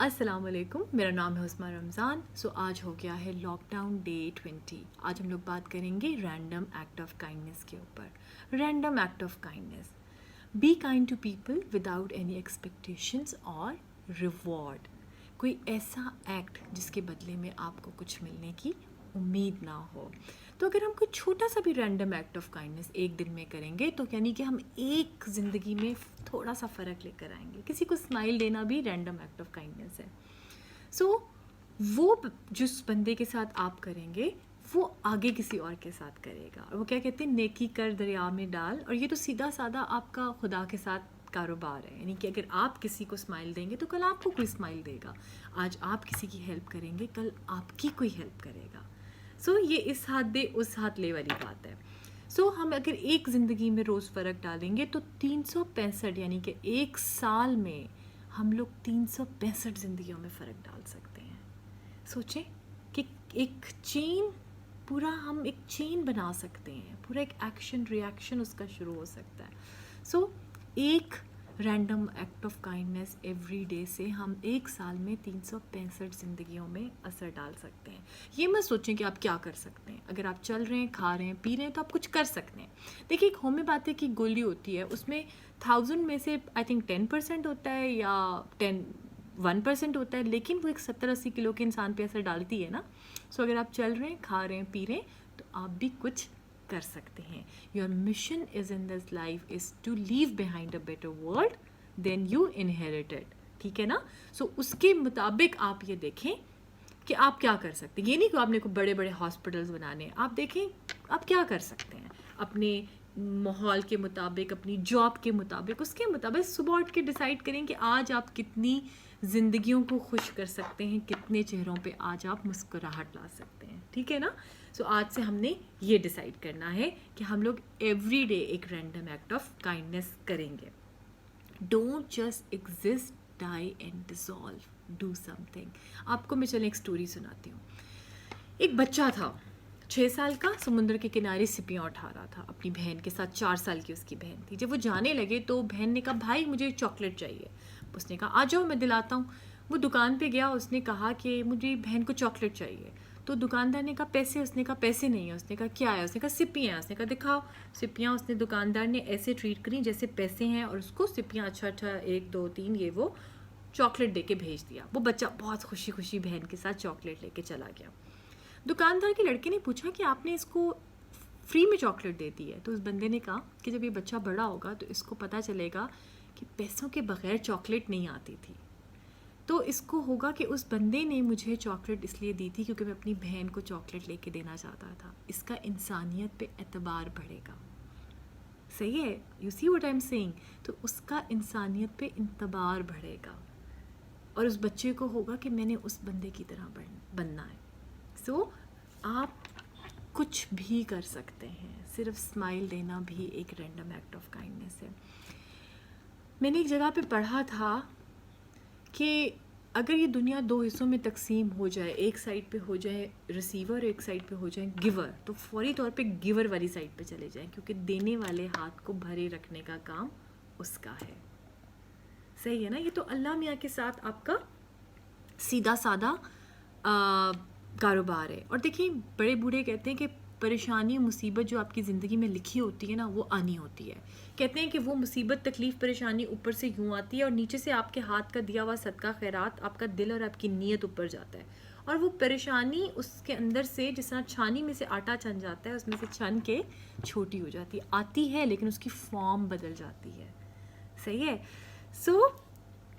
السلام علیکم، میرا نام ہے عثمان رمضان. آج ہو گیا ہے لاک ڈاؤن ڈے 20. آج ہم لوگ بات کریں گے رینڈم ایکٹ آف کائنڈنیس کے اوپر. Random act of kindness: be kind to people without any expectations or reward. کوئی ایسا ایکٹ جس کے بدلے میں آپ کو کچھ ملنے کی امید نہ ہو. تو اگر ہم کوئی چھوٹا سا بھی رینڈم ایکٹ آف کائنڈنیس ایک دن میں کریں گے تو یعنی کہ ہم ایک زندگی میں تھوڑا سا فرق لے کر آئیں گے. کسی کو اسمائل دینا بھی رینڈم ایکٹ آف کائنڈنیس ہے. وہ جس بندے کے ساتھ آپ کریں گے وہ آگے کسی اور کے ساتھ کرے گا. اور وہ کیا کہتے ہیں، نیکی کر دریا میں ڈال. اور یہ تو سیدھا سادہ آپ کا خدا کے ساتھ کاروبار ہے. یعنی کہ اگر آپ کسی کو اسمائل دیں گے تو کل آپ کو کوئی اسمائل دے گا. آج آپ کسی کی ہیلپ کریں گے، کل آپ کی کوئی ہیلپ کرے گا. یہ اس ہاتھ دے اس ہاتھ لے والی بات ہے. ہم اگر ایک زندگی میں روز فرق ڈالیں گے تو 365 یعنی کہ ایک سال میں ہم لوگ 365 زندگیوں میں فرق ڈال سکتے ہیں. سوچیں کہ ایک چین، پورا ہم ایک چین بنا سکتے ہیں. پورا ایک ایکشن ری ایکشن اس کا شروع ہو سکتا ہے. ایک random act of kindness every day سے ہم ایک سال میں 365 زندگیوں میں اثر ڈال سکتے ہیں. یہ مت سوچیں کہ آپ کیا کر سکتے ہیں. اگر آپ چل رہے ہیں، کھا رہے ہیں، پی رہے ہیں تو آپ کچھ کر سکتے ہیں. دیکھیے، ایک ہومیوپیتھی کی گولی ہوتی ہے، اس میں 1000 میں سے آئی تھنک 10% ہوتا ہے یا 1% ہوتا ہے، لیکن وہ ایک 70-80 کلو کے انسان پہ اثر ڈالتی ہے نا. اگر آپ چل رہے ہیں، کھا رہے ہیں، پی رہے ہیں تو آپ بھی کچھ کر سکتے ہیں. Your mission is in this life is to leave behind a better world than you inherited. ٹھیک ہے نا. اس کے مطابق آپ یہ دیکھیں کہ آپ کیا کر سکتے ہیں. یہ نہیں کہ آپ نے کوئی بڑے بڑے ہاسپٹلس بنانے ہیں. آپ دیکھیں آپ کیا کر سکتے ہیں اپنے ماحول کے مطابق، اپنی جاب کے مطابق. اس کے مطابق صبح اٹھ کے ڈیسائیڈ کریں کہ آج آپ کتنی زندگیوں کو خوش کر سکتے ہیں، کتنے چہروں پہ آج آپ مسکراہٹ لا سکتے ہیں. ٹھیک ہے نا. آج سے ہم نے یہ ڈیسائیڈ کرنا ہے کہ ہم لوگ ایوری ڈے ایک رینڈم ایکٹ آف کائنڈنیس کریں گے. Don't just exist, die and dissolve, do some thing. آپ کو میں چلیں ایک اسٹوری سناتی ہوں. ایک بچہ تھا 6 سال کا، سمندر کے کنارے سپیاں اٹھا رہا تھا اپنی بہن کے ساتھ. 4 سال کی اس کی بہن تھی. جب وہ جانے لگے تو بہن نے کہا، بھائی مجھے چاکلیٹ چاہیے. اس نے کہا آ جاؤ میں دلاتا ہوں. وہ دکان پہ گیا، اس نے کہا کہ مجھے بہن کو چاکلیٹ چاہیے. تو دکاندار نے کہا پیسے؟ اس نے کہا پیسے نہیں ہیں. اس نے کہا کیا ہے؟ اس نے کہا سپیاں ہیں. اس نے کہا دکھاؤ سپیاں. اس نے دکاندار نے ایسے ٹریٹ کریں جیسے پیسے ہیں، اور اس کو سپیاں اچھا 1 2 3 یہ وہ چاکلیٹ دے کے بھیج دیا. وہ بچہ بہت خوشی خوشی بہن کے ساتھ چاکلیٹ لے کے چلا گیا. دکاندار کے لڑکے نے پوچھا کہ آپ نے اس کو فری میں چاکلیٹ دے دی ہے. تو اس بندے نے کہا کہ جب یہ بچہ بڑا ہوگا تو اس کو پتہ چلے گا کہ پیسوں کے بغیر چاکلیٹ نہیں آتی تھی. تو اس کو ہوگا کہ اس بندے نے مجھے چاکلیٹ اس لیے دی تھی کیونکہ میں اپنی بہن کو چاکلیٹ لے کے دینا چاہتا تھا. اس کا انسانیت پہ اعتبار بڑھے گا. صحیح ہے؟ You see what I am seeing. تو اس کا انسانیت پہ اعتبار بڑھے گا، اور اس بچے کو ہوگا کہ میں نے اس بندے کی طرح بننا ہے. آپ کچھ بھی کر سکتے ہیں. صرف اسمائل دینا بھی ایک رینڈم ایکٹ آف کائنڈنیس ہے. میں نے ایک جگہ پہ پڑھا تھا کہ اگر یہ دنیا 2 حصوں میں تقسیم ہو جائے، ایک سائڈ پہ ہو جائے ریسیور اور ایک سائڈ پہ ہو جائے گیور، تو فوری طور پہ گیور والی سائڈ پہ چلے جائیں، کیونکہ دینے والے ہاتھ کو بھرے رکھنے کا کام اس کا ہے. صحیح ہے نا. یہ تو اللہ میاں کے ساتھ آپ کا سیدھا سادہ کاروبار ہے. اور دیکھیں، بڑے بوڑھے کہتے ہیں کہ پریشانی مصیبت جو آپ کی زندگی میں لکھی ہوتی ہے نا، وہ آنی ہوتی ہے. کہتے ہیں کہ وہ مصیبت تکلیف پریشانی اوپر سے یوں آتی ہے اور نیچے سے آپ کے ہاتھ کا دیا ہوا صدقہ خیرات، آپ کا دل اور آپ کی نیت اوپر جاتا ہے. اور وہ پریشانی اس کے اندر سے جس طرح چھانی میں سے آٹا چھن جاتا ہے، اس میں سے چھن کے چھوٹی ہو جاتی ہے. آتی ہے لیکن اس کی فارم بدل جاتی ہے. صحیح ہے.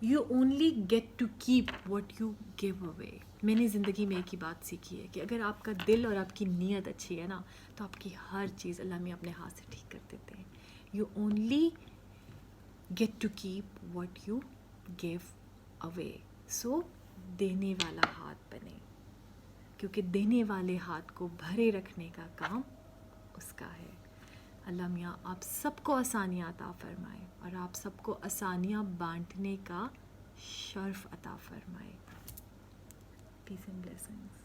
You only get to keep what you give away. میں نے زندگی میں ایک ہی بات سیکھی ہے کہ اگر آپ کا دل اور آپ کی نیت اچھی ہے نا تو آپ کی ہر چیز اللہ میں اپنے ہاتھ سے ٹھیک کر دیتے ہیں. You only get to keep what you give away. دینے والا ہاتھ بنے، کیونکہ دینے والے ہاتھ کو بھرے رکھنے کا کام اس کا ہے. اللہ میاں آپ سب کو آسانیاں عطا فرمائے اور آپ سب کو آسانیاں بانٹنے کا شرف عطا فرمائے. پیس اینڈ بلیسنگس.